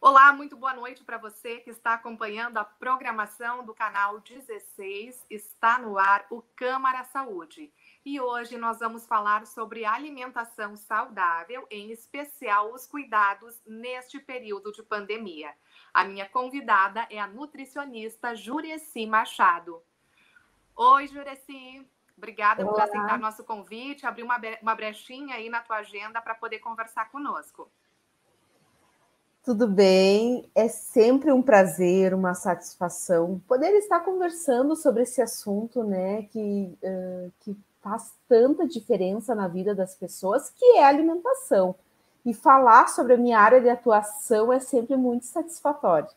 Olá, muito boa noite para você que está acompanhando a programação do canal 16. Está no ar o Câmara Saúde. E hoje nós vamos falar sobre alimentação saudável, em especial os cuidados neste período de pandemia. A minha convidada é a nutricionista Jureci Machado. Oi, Jureci. Obrigada por aceitar nosso convite, abrir uma brechinha aí na tua agenda para poder conversar conosco. Tudo bem, é sempre um prazer, uma satisfação poder estar conversando sobre esse assunto, né, que faz tanta diferença na vida das pessoas, que é a alimentação. E falar sobre a minha área de atuação é sempre muito satisfatório.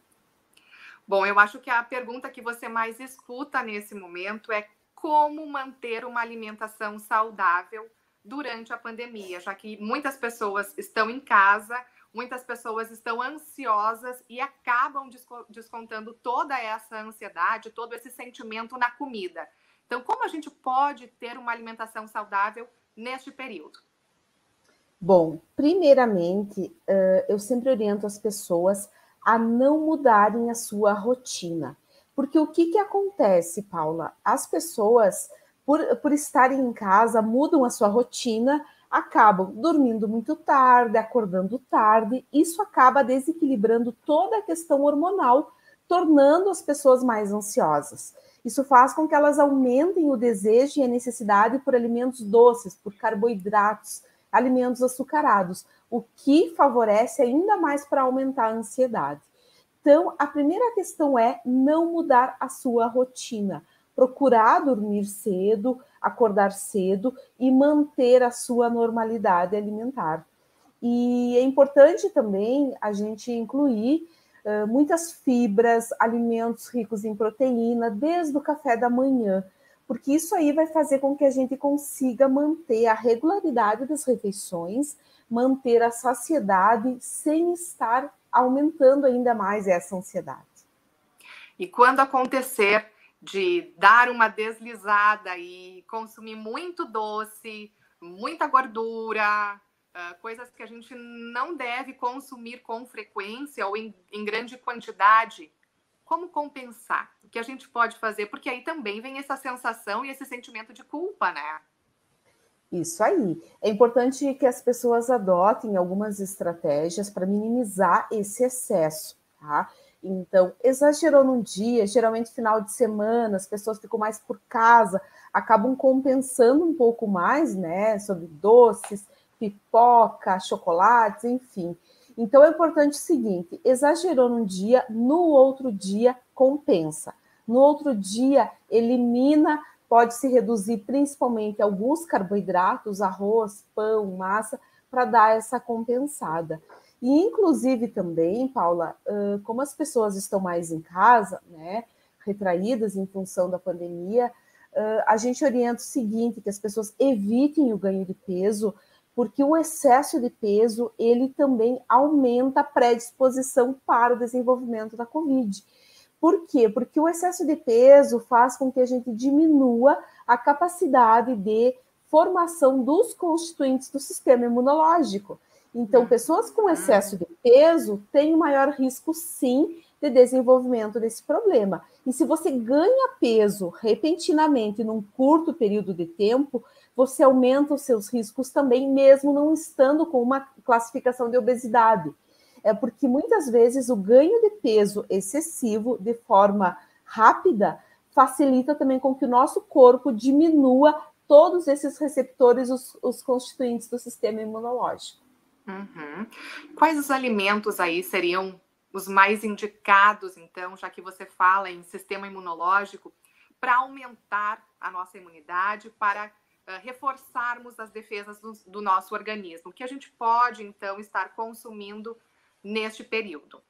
Bom, eu acho que a pergunta que você mais escuta nesse momento é como manter uma alimentação saudável durante a pandemia, já que muitas pessoas estão em casa, muitas pessoas estão ansiosas e acabam descontando toda essa ansiedade, todo esse sentimento na comida. Então, como a gente pode ter uma alimentação saudável neste período? Bom, primeiramente, eu sempre oriento as pessoas a não mudarem a sua rotina. Porque o que acontece, Paula? As pessoas, por estarem em casa, mudam a sua rotina, acabam dormindo muito tarde, acordando tarde, isso acaba desequilibrando toda a questão hormonal, tornando as pessoas mais ansiosas. Isso faz com que elas aumentem o desejo e a necessidade por alimentos doces, por carboidratos, alimentos açucarados, o que favorece ainda mais para aumentar a ansiedade. Então, a primeira questão é não mudar a sua rotina. Procurar dormir cedo, acordar cedo e manter a sua normalidade alimentar. E é importante também a gente incluir muitas fibras, alimentos ricos em proteína, desde o café da manhã, porque isso aí vai fazer com que a gente consiga manter a regularidade das refeições, manter a saciedade sem estar aumentando ainda mais essa ansiedade. E quando acontecer de dar uma deslizada e consumir muito doce, muita gordura, coisas que a gente não deve consumir com frequência ou em grande quantidade, como compensar? O que a gente pode fazer? Porque aí também vem essa sensação e esse sentimento de culpa, né? Isso aí. É importante que as pessoas adotem algumas estratégias para minimizar esse excesso, tá? Então, exagerou num dia, geralmente final de semana, as pessoas ficam mais por casa, acabam compensando um pouco mais, né, sobre doces, pipoca, chocolates, enfim. Então, é importante o seguinte, exagerou num dia, no outro dia compensa. No outro dia, elimina, pode-se reduzir principalmente alguns carboidratos, arroz, pão, massa, para dar essa compensada. E, inclusive, também, Paula, como as pessoas estão mais em casa, né, retraídas em função da pandemia, a gente orienta o seguinte, que as pessoas evitem o ganho de peso, porque o excesso de peso, ele também aumenta a predisposição para o desenvolvimento da Covid. Por quê? Porque o excesso de peso faz com que a gente diminua a capacidade de formação dos constituintes do sistema imunológico. Então, pessoas com excesso de peso têm um maior risco, sim, de desenvolvimento desse problema. E se você ganha peso repentinamente num curto período de tempo, você aumenta os seus riscos também, mesmo não estando com uma classificação de obesidade. É porque muitas vezes o ganho de peso excessivo de forma rápida facilita também com que o nosso corpo diminua todos esses receptores, os constituintes do sistema imunológico. Uhum. Quais os alimentos aí seriam os mais indicados, então, já que você fala em sistema imunológico, para aumentar a nossa imunidade, para reforçarmos as defesas do nosso organismo? O que a gente pode, então, estar consumindo neste período?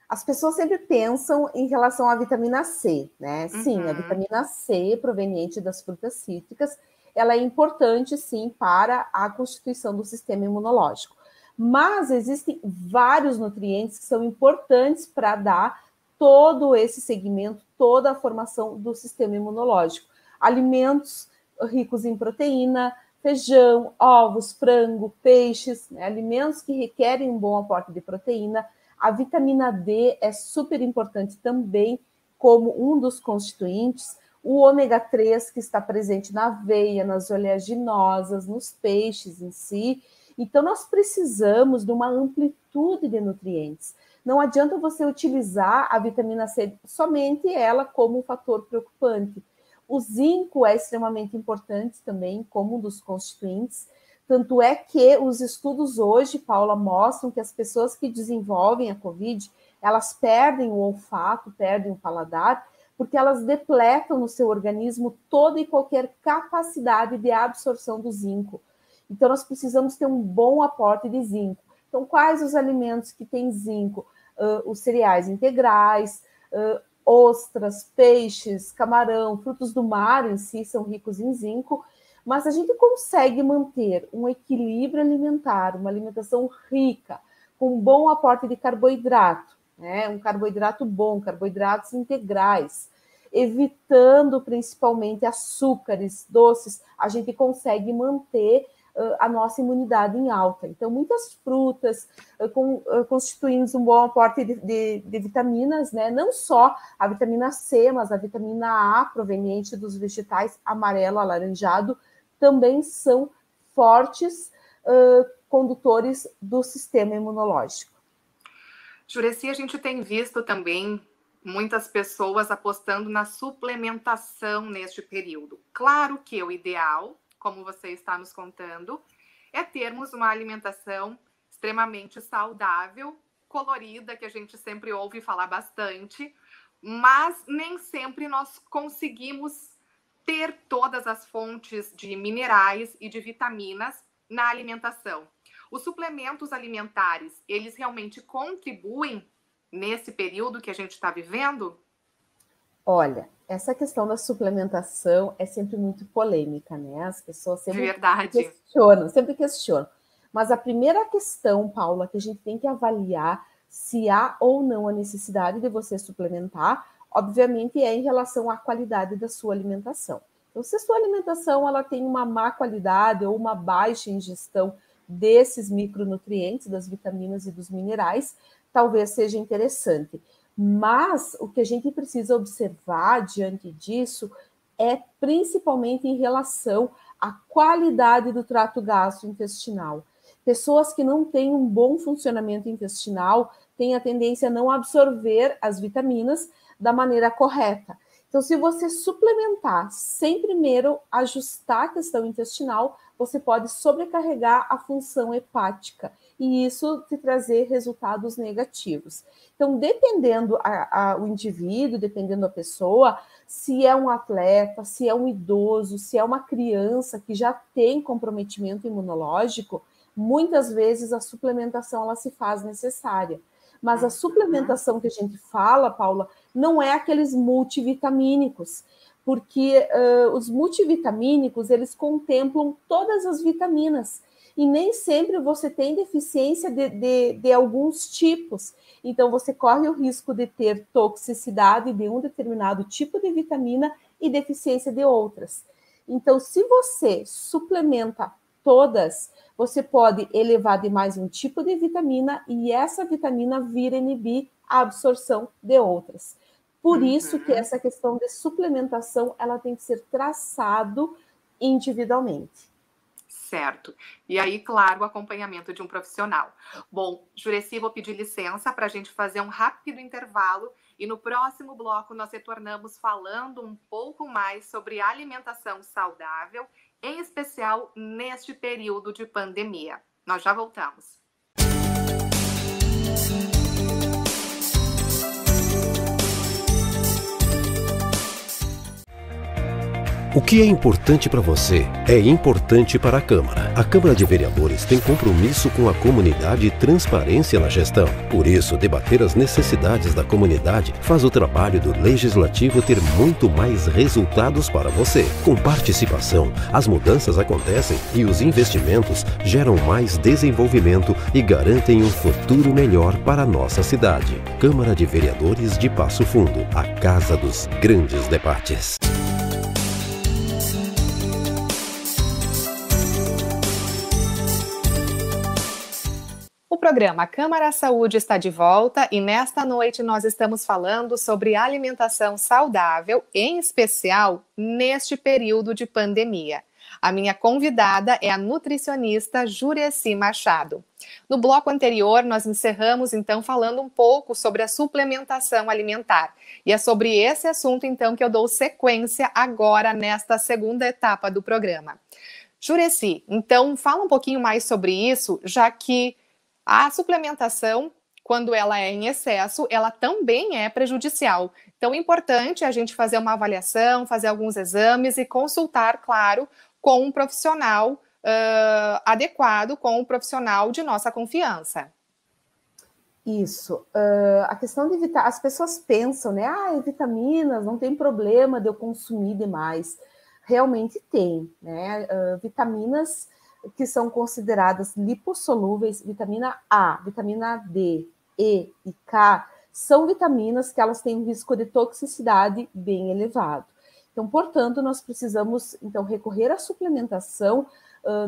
As pessoas sempre pensam em relação à vitamina C, né? Sim, a vitamina C, proveniente das frutas cítricas, ela é importante, sim, para a constituição do sistema imunológico. Mas existem vários nutrientes que são importantes para dar todo esse segmento, toda a formação do sistema imunológico. Alimentos ricos em proteína, feijão, ovos, frango, peixes, né? Alimentos que requerem um bom aporte de proteína, A vitamina D é super importante também como um dos constituintes. O ômega 3, que está presente na aveia, nas oleaginosas, nos peixes em si. Então, nós precisamos de uma amplitude de nutrientes. Não adianta você utilizar a vitamina C, somente ela, como um fator preocupante. O zinco é extremamente importante também, como um dos constituintes. Tanto é que os estudos hoje, Paula, mostram que as pessoas que desenvolvem a COVID, elas perdem o olfato, perdem o paladar, porque elas depletam no seu organismo toda e qualquer capacidade de absorção do zinco. Então, nós precisamos ter um bom aporte de zinco. Então, quais os alimentos que têm zinco? Os cereais integrais, ostras, peixes, camarão, frutos do mar em si são ricos em zinco, mas a gente consegue manter um equilíbrio alimentar, uma alimentação rica, com um bom aporte de carboidrato, né? Um carboidrato bom, carboidratos integrais, evitando principalmente açúcares, doces, a gente consegue manter a nossa imunidade em alta. Então, muitas frutas constituindo um bom aporte de vitaminas, né? Não só a vitamina C, mas a vitamina A proveniente dos vegetais amarelo, alaranjado, também são fortes condutores do sistema imunológico. Jureci, a gente tem visto também muitas pessoas apostando na suplementação neste período. Claro que o ideal, como você está nos contando, é termos uma alimentação extremamente saudável, colorida, que a gente sempre ouve falar bastante, mas nem sempre nós conseguimos ter todas as fontes de minerais e de vitaminas na alimentação. Os suplementos alimentares, eles realmente contribuem nesse período que a gente está vivendo? Olha, essa questão da suplementação é sempre muito polêmica, né? As pessoas sempre questionam. Mas a primeira questão, Paula, que a gente tem que avaliar se há ou não a necessidade de você suplementar, obviamente, é em relação à qualidade da sua alimentação. Então, se a sua alimentação ela tem uma má qualidade ou uma baixa ingestão desses micronutrientes, das vitaminas e dos minerais, talvez seja interessante. Mas o que a gente precisa observar diante disso é principalmente em relação à qualidade do trato gastrointestinal. Pessoas que não têm um bom funcionamento intestinal têm a tendência a não absorver as vitaminas da maneira correta. Então, se você suplementar sem primeiro ajustar a questão intestinal, você pode sobrecarregar a função hepática e isso te trazer resultados negativos. Então, dependendo o indivíduo, dependendo da pessoa, se é um atleta, se é um idoso, se é uma criança que já tem comprometimento imunológico, muitas vezes a suplementação ela se faz necessária. Mas a suplementação que a gente fala, Paula, não é aqueles multivitamínicos, porque os multivitamínicos, eles contemplam todas as vitaminas, e nem sempre você tem deficiência de alguns tipos. Então, você corre o risco de ter toxicidade de um determinado tipo de vitamina e deficiência de outras. Então, se você suplementa todas, você pode elevar de mais um tipo de vitamina e essa vitamina vir inibir a absorção de outras. Por isso que essa questão de suplementação, ela tem que ser traçado individualmente. Certo. E aí, claro, o acompanhamento de um profissional. Bom, Jureci, vou pedir licença para a gente fazer um rápido intervalo e no próximo bloco nós retornamos falando um pouco mais sobre alimentação saudável, em especial neste período de pandemia. Nós já voltamos. O que é importante para você é importante para a Câmara. A Câmara de Vereadores tem compromisso com a comunidade e transparência na gestão. Por isso, debater as necessidades da comunidade faz o trabalho do Legislativo ter muito mais resultados para você. Com participação, as mudanças acontecem e os investimentos geram mais desenvolvimento e garantem um futuro melhor para a nossa cidade. Câmara de Vereadores de Passo Fundo, a casa dos grandes debates. O programa Câmara Saúde está de volta e nesta noite nós estamos falando sobre alimentação saudável, em especial neste período de pandemia. A minha convidada é a nutricionista Jureci Machado. No bloco anterior, nós encerramos, então, falando um pouco sobre a suplementação alimentar. E é sobre esse assunto, então, que eu dou sequência agora nesta segunda etapa do programa. Jureci, então, fala um pouquinho mais sobre isso, já que a suplementação, quando ela é em excesso, ela também é prejudicial. Então, é importante a gente fazer uma avaliação, fazer alguns exames e consultar, claro, com um profissional adequado, com um profissional de nossa confiança. Isso. A questão de evitar... As pessoas pensam, né? Vitaminas, não tem problema de eu consumir demais. Realmente tem, né? Vitaminas que são consideradas lipossolúveis, vitamina A, vitamina D, E e K, são vitaminas que elas têm um risco de toxicidade bem elevado. Então, portanto, nós precisamos, então, recorrer à suplementação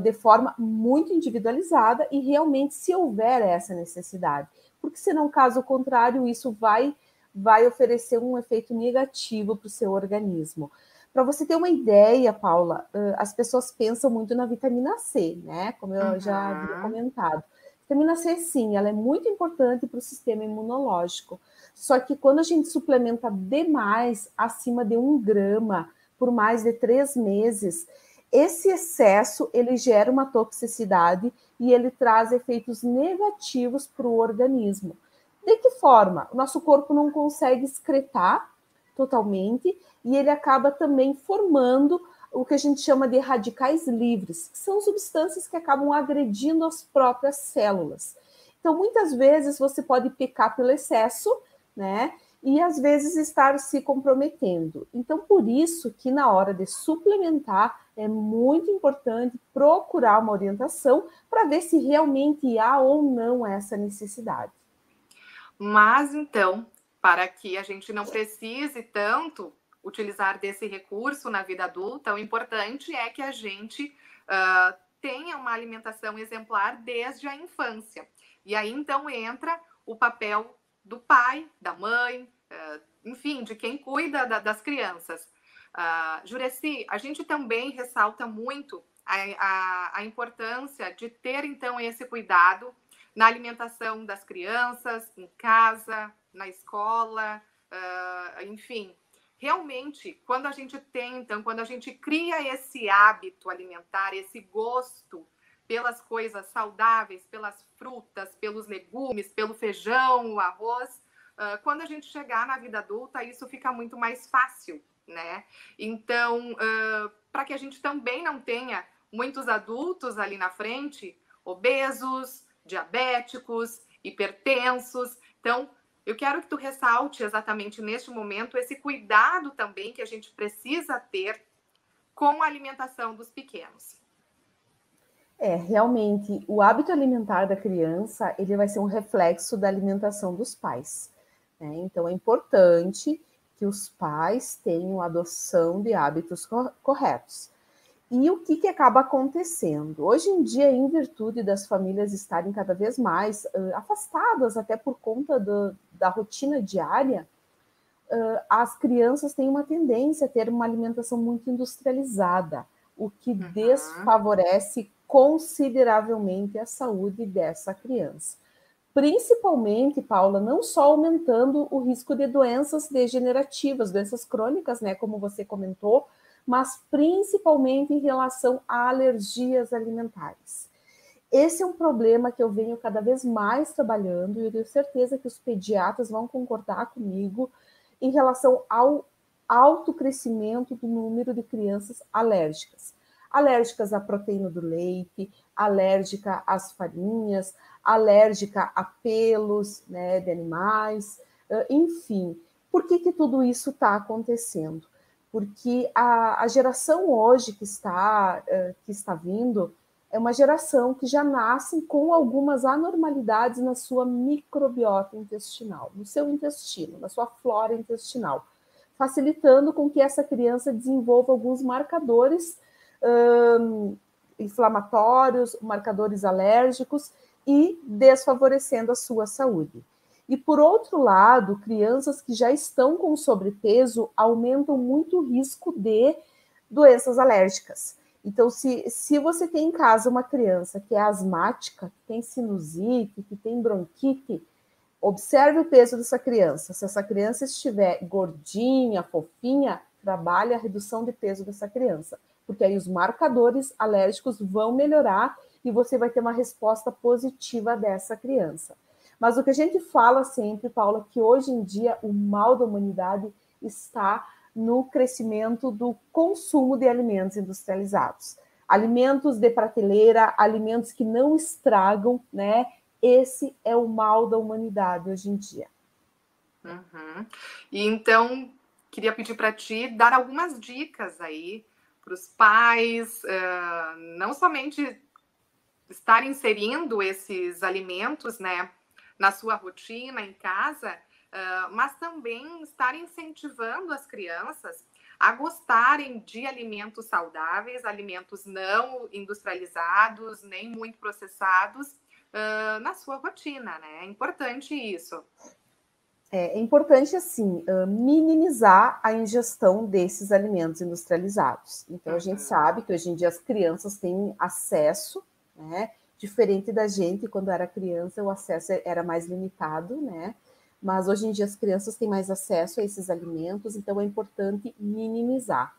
de forma muito individualizada e realmente se houver essa necessidade. Porque senão, caso contrário, isso vai oferecer um efeito negativo para o seu organismo. Para você ter uma ideia, Paula, as pessoas pensam muito na vitamina C, né? Como eu já havia comentado. Vitamina C, sim, ela é muito importante para o sistema imunológico. Só que quando a gente suplementa demais, acima de 1 grama, por mais de 3 meses, esse excesso, ele gera uma toxicidade e ele traz efeitos negativos para o organismo. De que forma? O nosso corpo não consegue excretar totalmente e ele acaba também formando o que a gente chama de radicais livres, que são substâncias que acabam agredindo as próprias células. Então, muitas vezes você pode pecar pelo excesso, né? E às vezes estar se comprometendo. Então, por isso que na hora de suplementar é muito importante procurar uma orientação para ver se realmente há ou não essa necessidade. Mas então, para que a gente não precise tanto utilizar desse recurso na vida adulta, o importante é que a gente tenha uma alimentação exemplar desde a infância. E aí, então, entra o papel do pai, da mãe, enfim, de quem cuida das crianças. Jureci, a gente também ressalta muito a importância de ter, então, esse cuidado na alimentação das crianças, em casa, na escola, enfim. Realmente, quando a gente tem, então, quando a gente cria esse hábito alimentar, esse gosto pelas coisas saudáveis, pelas frutas, pelos legumes, pelo feijão, o arroz, quando a gente chegar na vida adulta, isso fica muito mais fácil, né? Então, para que a gente também não tenha muitos adultos ali na frente, obesos, diabéticos, hipertensos. Então, eu quero que tu ressalte exatamente neste momento esse cuidado também que a gente precisa ter com a alimentação dos pequenos. Realmente, o hábito alimentar da criança, ele vai ser um reflexo da alimentação dos pais, né? Então, é importante que os pais tenham a adoção de hábitos corretos. E o que acaba acontecendo? Hoje em dia, em virtude das famílias estarem cada vez mais afastadas, até por conta da rotina diária, as crianças têm uma tendência a ter uma alimentação muito industrializada, o que desfavorece consideravelmente a saúde dessa criança. Principalmente, Paula, não só aumentando o risco de doenças degenerativas, doenças crônicas, né, como você comentou, mas principalmente em relação a alergias alimentares. Esse é um problema que eu venho cada vez mais trabalhando e eu tenho certeza que os pediatras vão concordar comigo em relação ao alto crescimento do número de crianças alérgicas. Alérgicas à proteína do leite, alérgica às farinhas, alérgica a pelos, né, de animais, enfim. Por que tudo isso está acontecendo? Porque a geração hoje que está vindo é uma geração que já nasce com algumas anormalidades na sua microbiota intestinal, no seu intestino, na sua flora intestinal, facilitando com que essa criança desenvolva alguns marcadores inflamatórios, marcadores alérgicos, e desfavorecendo a sua saúde. E, por outro lado, crianças que já estão com sobrepeso aumentam muito o risco de doenças alérgicas. Então, se você tem em casa uma criança que é asmática, que tem sinusite, que tem bronquite, observe o peso dessa criança. Se essa criança estiver gordinha, fofinha, trabalhe a redução de peso dessa criança, porque aí os marcadores alérgicos vão melhorar e você vai ter uma resposta positiva dessa criança. Mas o que a gente fala sempre, Paula, que hoje em dia o mal da humanidade está no crescimento do consumo de alimentos industrializados. Alimentos de prateleira, alimentos que não estragam, né? Esse é o mal da humanidade hoje em dia. Uhum. E então, queria pedir para ti dar algumas dicas aí para os pais, não somente estar inserindo esses alimentos, né, na sua rotina em casa, mas também estar incentivando as crianças a gostarem de alimentos saudáveis, alimentos não industrializados, nem muito processados, na sua rotina, né? É importante isso. É importante, assim, minimizar a ingestão desses alimentos industrializados. Então, a gente sabe que hoje em dia as crianças têm acesso, né? Diferente da gente, quando era criança, o acesso era mais limitado, né? Mas hoje em dia as crianças têm mais acesso a esses alimentos, então é importante minimizar.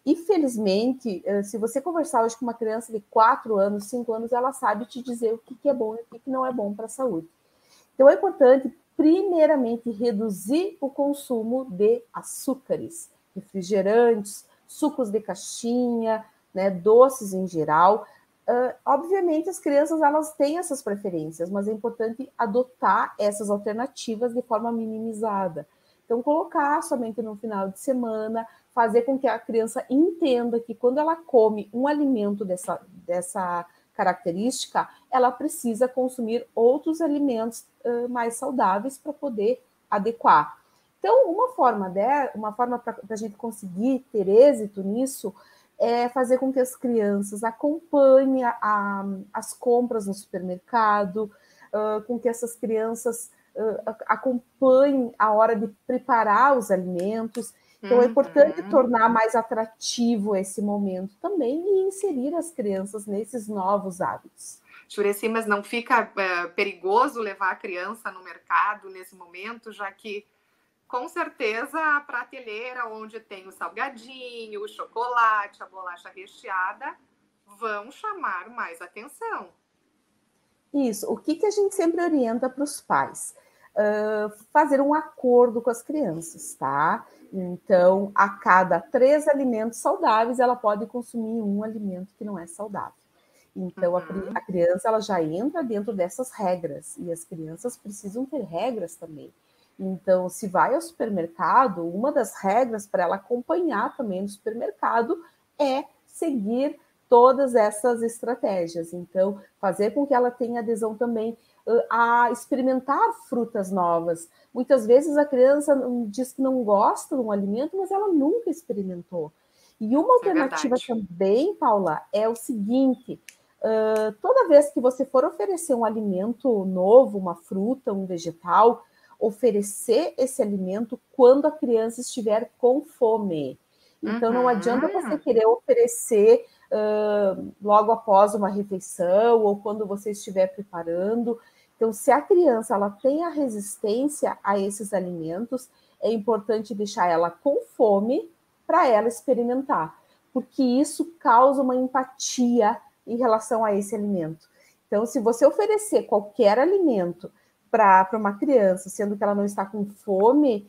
E, felizmente, se você conversar hoje com uma criança de 4 anos, 5 anos, ela sabe te dizer o que é bom e o que não é bom para a saúde. Então, é importante, primeiramente, reduzir o consumo de açúcares, refrigerantes, sucos de caixinha, né, doces em geral. Obviamente, as crianças elas têm essas preferências, mas é importante adotar essas alternativas de forma minimizada. Então, colocar somente no final de semana, fazer com que a criança entenda que quando ela come um alimento dessa característica, ela precisa consumir outros alimentos mais saudáveis para poder adequar. Então, uma forma para a gente conseguir ter êxito nisso é fazer com que as crianças acompanhem as compras no supermercado, com que essas crianças acompanhem a hora de preparar os alimentos. Então, é importante tornar mais atrativo esse momento também e inserir as crianças nesses novos hábitos. Jureci, mas não fica perigoso levar a criança no mercado nesse momento, já que, com certeza, a prateleira onde tem o salgadinho, o chocolate, a bolacha recheada, vão chamar mais atenção. Isso. O que a gente sempre orienta para os pais? Fazer um acordo com as crianças, tá? Então, a cada 3 alimentos saudáveis, ela pode consumir um alimento que não é saudável. Então, a criança ela já entra dentro dessas regras, e as crianças precisam ter regras também. Então, se vai ao supermercado, uma das regras para ela acompanhar também no supermercado é seguir todas essas estratégias. Então, fazer com que ela tenha adesão também a experimentar frutas novas. Muitas vezes a criança diz que não gosta de um alimento, mas ela nunca experimentou. E uma alternativa também, Paula, é o seguinte: toda vez que você for oferecer um alimento novo, uma fruta, um vegetal, oferecer esse alimento quando a criança estiver com fome. Então, não adianta você querer oferecer logo após uma refeição ou quando você estiver preparando. Então, se a criança ela tem a resistência a esses alimentos, é importante deixar ela com fome para ela experimentar, porque isso causa uma empatia em relação a esse alimento. Então, se você oferecer qualquer alimento para uma criança, sendo que ela não está com fome,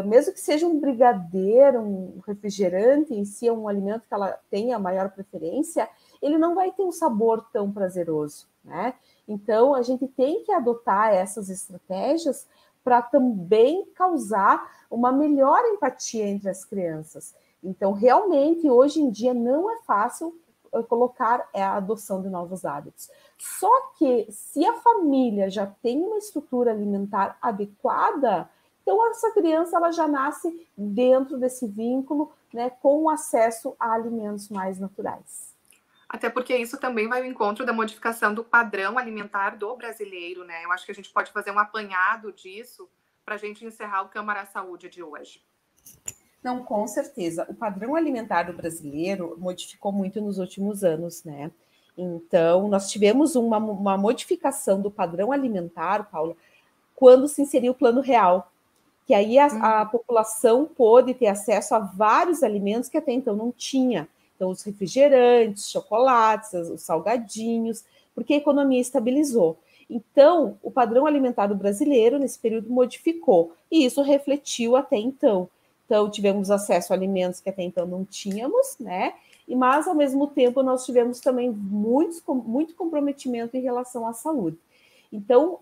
mesmo que seja um brigadeiro, um refrigerante em si, um alimento que ela tenha maior preferência, ele não vai ter um sabor tão prazeroso, né? Então, a gente tem que adotar essas estratégias para também causar uma melhor empatia entre as crianças. Então, realmente, hoje em dia, não é fácil colocar a adoção de novos hábitos. Só que, se a família já tem uma estrutura alimentar adequada, então essa criança ela já nasce dentro desse vínculo, né, com acesso a alimentos mais naturais. Até porque isso também vai ao encontro da modificação do padrão alimentar do brasileiro, né? Eu acho que a gente pode fazer um apanhado disso para a gente encerrar o Câmara Saúde de hoje. Não, com certeza. O padrão alimentar do brasileiro modificou muito nos últimos anos, né? Então, nós tivemos uma modificação do padrão alimentar, Paula, quando se inseriu o Plano Real, que aí a população pôde ter acesso a vários alimentos que até então não tinha. Então, os refrigerantes, chocolates, os salgadinhos, porque a economia estabilizou. Então, o padrão alimentar do brasileiro, nesse período, modificou. E isso refletiu até então. Então, tivemos acesso a alimentos que até então não tínhamos, né? Mas, ao mesmo tempo, nós tivemos também muito comprometimento em relação à saúde. Então,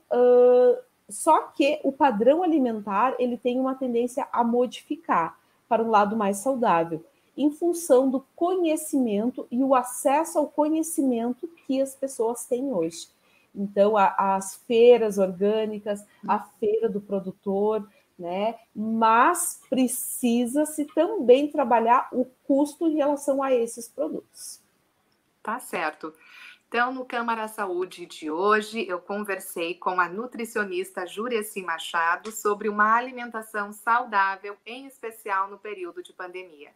só que o padrão alimentar, ele tem uma tendência a modificar para um lado mais saudável, em função do conhecimento e o acesso ao conhecimento que as pessoas têm hoje. Então, as feiras orgânicas, a feira do produtor, né? Mas precisa-se também trabalhar o custo em relação a esses produtos. Tá certo. Então, no Câmara Saúde de hoje, eu conversei com a nutricionista Jureci Machado sobre uma alimentação saudável, em especial no período de pandemia.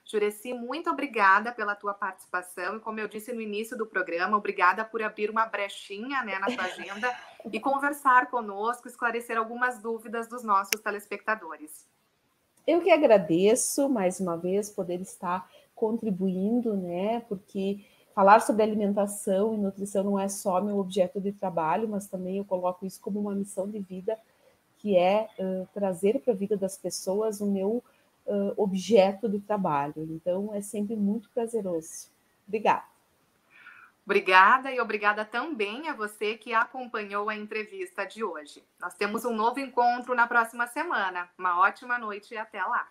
Jureci, muito obrigada pela tua participação e, como eu disse no início do programa, obrigada por abrir uma brechinha, né, na tua agenda e conversar conosco, esclarecer algumas dúvidas dos nossos telespectadores. Eu que agradeço, mais uma vez, poder estar contribuindo, né, porque falar sobre alimentação e nutrição não é só meu objeto de trabalho, mas também eu coloco isso como uma missão de vida, que é trazer para a vida das pessoas o meu objeto de trabalho. Então, é sempre muito prazeroso. Obrigada. Obrigada e obrigada também a você que acompanhou a entrevista de hoje. Nós temos um novo encontro na próxima semana. Uma ótima noite e até lá.